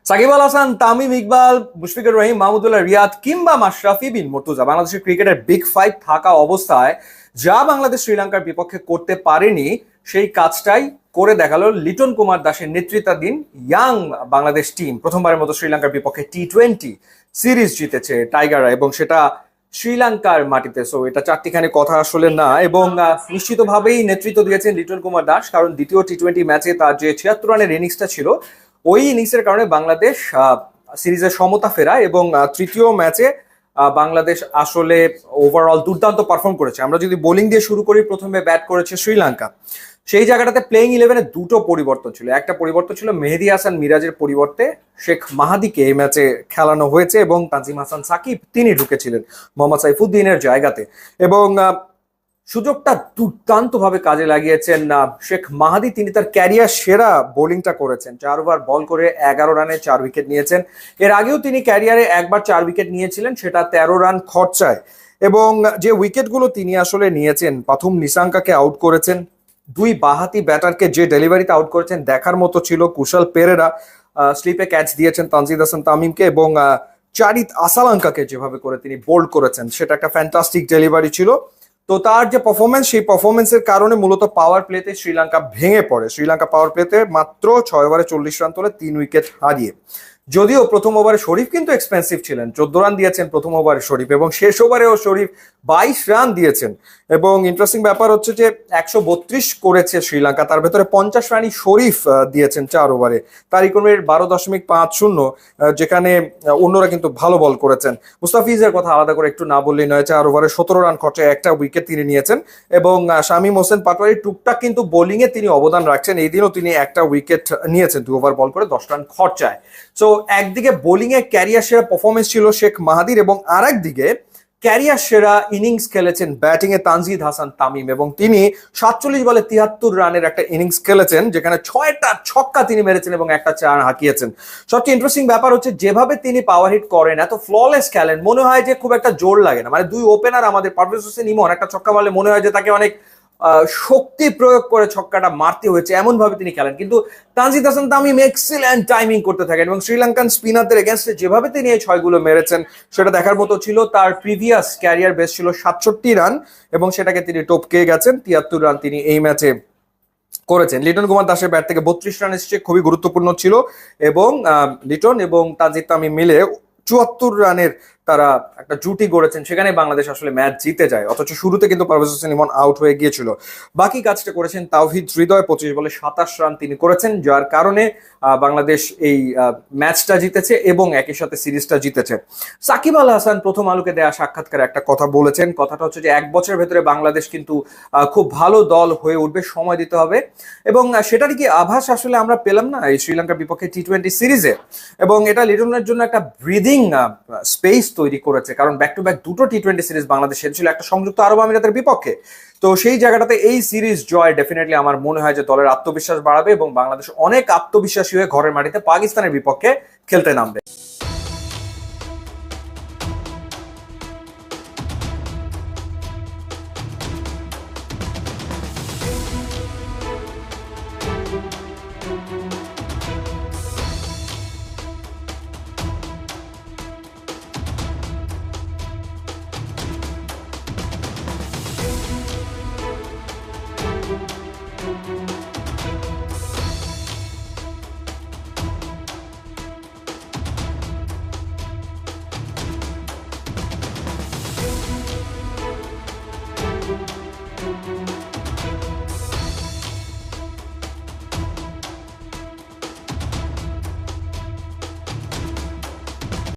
সাকিব আল হাসান, তামিম ইকবাল, মুশফিকুর রহিম, মাহমুদুল্লাহ রিয়াদ কিংবা মাশরাফি বিন মুর্তজা, বাংলাদেশের ক্রিকেটের বিগ ফাইভ থাকা অবস্থায় যা বাংলাদেশ শ্রীলঙ্কার বিপক্ষে করতে পারেনি সেই কাজটাই করে দেখালো লিটন কুমার দাসের নেতৃত্বাধীন ইয়াং বাংলাদেশ টিম। প্রথমবারের মতো শ্রীলঙ্কার বিপক্ষে টি-20 সিরিজ জিতেছে টাইগাররা, এবং সেটা শ্রীলঙ্কার মাটিতে। সো এটা চারটিখানি কথা আসলে না, এবং নিশ্চিতভাবেই নেতৃত্ব দিয়েছেন লিটন কুমার দাস, কারণ দ্বিতীয় টি-20 ম্যাচে তার যে 76 রানের ইনিংসটা ছিল, ওই ইনিংসের কারণে বাংলাদেশ সিরিজের সমতা ফেরা, এবং তৃতীয় ম্যাচে বাংলাদেশ আসলে ওভারঅল দুর্দান্ত পারফর্ম করেছে। আমরা যদি বোলিং দিয়ে শুরু করি, প্রথমে ব্যাট করেছে শ্রীলঙ্কা। সেই জায়গাটাতে প্লেইং ইলেভেনে দুটো পরিবর্তন ছিল। একটা পরিবর্তন ছিল মেহেদী হাসান মিরাজের পরিবর্তে শেখ মাহাদিকে এই ম্যাচে খেলানো হয়েছে, এবং তানজিম হাসান সাকিব তিনি ঢুকেছিলেন মোহাম্মদ সাইফুদ্দিনের জায়গাতে। এবং সুযোগটা দুর্দান্ত ভাবে কাজে লাগিয়েছেন শেখ মাহাদি। তিনি তার ক্যারিয়ার সেরা বোলিংটা করেছেন, 4 ওভার বল করে 11 রানে 4 উইকেট নিয়েছেন। এর আগেও তিনি ক্যারিয়ারে একবার 4 উইকেট নিয়েছিলেন, সেটা 13 রান খরচায়। এবং যে উইকেটগুলো তিনি আসলে নিয়েছেন, প্রথম নিসাঙ্কাকে আউট করেছেন, দুই বাহাতি ব্যাটারকে যে ডেলিভারিতে আউট করেছেন দেখার মতো ছিল। কুশাল পেরেরা স্লিপে ক্যাচ দিয়েছেন তানজিদ হাসান তামিমকে, এবং চারিত আসালাঙ্কাকে যেভাবে করে তিনি বোল্ড করেছেন, সেটা একটা ফ্যান্টাস্টিক ডেলিভারি ছিল। তো তার যে পারফরমেন্স, সেই পারফরমেন্সের কারণে মূলত পাওয়ার প্লেতে শ্রীলঙ্কা ভেঙে পড়ে। শ্রীলঙ্কা পাওয়ার প্লেতে মাত্র 6 ওভারে 40 রান তোলে 3 উইকেট হারিয়ে। যদিও প্রথম ওভারে শরীফ কিন্তু এক্সপেন্সিভ ছিলেন, 14 রান দিয়েছেন প্রথম ওভারে শরীফ, এবং শেষ ওভারেও শরীফ 22 রান দিয়েছেন। এবং ইন্টারেস্টিং ব্যাপার হচ্ছে যে 132 করেছে শ্রীলঙ্কা, তার ভেতরে 50 রানই শরীফ দিয়েছেন 4 ওভারে। তার ইকোনমির 12.50, যেখানে অন্যরা কিন্তু ভালো বল করেছেন। মুস্তাফিজের কথা আলাদা করে একটু না বললেই নয়, 4 ওভারে 17 রান খরচায় একটা উইকেট তিনি নিয়েছেন। এবং শামীম হোসেন পাটোয়ারি টুকটাক কিন্তু বোলিংয়ে তিনি অবদান রাখছেন, এই দিনও তিনি একটা উইকেট নিয়েছেন 2 ওভার বল করে 10 রান খরচায়। সো একদিকে বোলিং এ ক্যারিয়ার সেরা পারফরমেন্স ছিল শেখ মাহাদির, এবং আর একদিকে ক্যারিয়ার সেরা ইনিংস খেলেছেন ব্যাটিং এ তানজিদ হাসান তামিম, এবং তিনি 47 বলে 73 রানের একটা ইনিংস খেলেছেন, যেখানে 6টা ছক্কা তিনি মেরেছেন এবং একটা 4 হাঁকিয়েছেন। সবচেয়ে ইন্টারেস্টিং ব্যাপার হচ্ছে যেভাবে তিনি পাওয়ার হিট করেন, এত ফ্ললেস খেলেন, মনে হয় যে খুব একটা জোর লাগে না। মানে দুই ওপেনার আমাদের পারভেজ হোসেন ইমন একটা ছক্কা মারলে মনে হয় যে তাকে অনেক শক্তি প্রয়োগ করে ছক্কাটা মারতে হয়েছে, এমন ভাবে তিনি খেলেন। কিন্তু তানজিদ হাসান তামিম এক্সিলেন্ট টাইমিং করতে থাকেন, এবং শ্রীলঙ্কান স্পিনারদের এগেনস্টে যেভাবে তিনি এই 6 মেরেছেন সেটা দেখার মতো ছিল। তার প্রিভিয়াস ক্যারিয়ার বেস ছিল 67 রান, এবং সেটাকে তিনি টপকে গেছেন। 73 রান তিনি এই ম্যাচে করেছেন। লিটন কুমার দাসের ব্যাট থেকে 32 রান এসেছে, খুবই গুরুত্বপূর্ণ ছিল। এবং লিটন এবং তানজিদ তামিম মিলে 74 রানের তারা একটা জুটি গড়েছেন, সেখানে বাংলাদেশ আসলে ম্যাচ জিতে যায়। অথচ শুরুতে কিন্তু পারভেজ হোসেন ইমন আউট হয়ে গিয়েছিল। বাকি কাজটা করেছেন তাওহিদ হৃদয়, 25 বলে 27 রান তিনি করেছেন, যার কারণে বাংলাদেশ এই ম্যাচটা জিতেছে এবং একই সাথে সিরিজটা জিতেছে। সাকিব আল হাসান প্রথম আলোকে দেয়া সাক্ষাৎকারে একটা কথা বলেছেন, কথাটা হচ্ছে যে 1 বছরের ভেতরে বাংলাদেশ কিন্তু খুব ভালো দল হয়ে উঠবে, সময় দিতে হবে। এবং সেটারই কি আভাস আসলে আমরা পেলাম না এই শ্রীলঙ্কার বিপক্ষে টি-20 সিরিজে। এবং এটা লিটনের জন্য একটা ব্রিদিং স্পেস তৈরি করেছে, কারণ ব্যাক টু ব্যাক দুটো টি-20 সিরিজ বাংলাদেশ হেরেছিল, একটা সংযুক্ত আরব আমিরাতের বিপক্ষে। তো সেই জায়গাটাতে এই সিরিজ জয় ডেফিনেটলি আমার মনে হয় যে দলের আত্মবিশ্বাস বাড়াবে, এবং বাংলাদেশ অনেক আত্মবিশ্বাসী হয়ে ঘরের মাটিতে পাকিস্তানের বিপক্ষে খেলতে নামবে।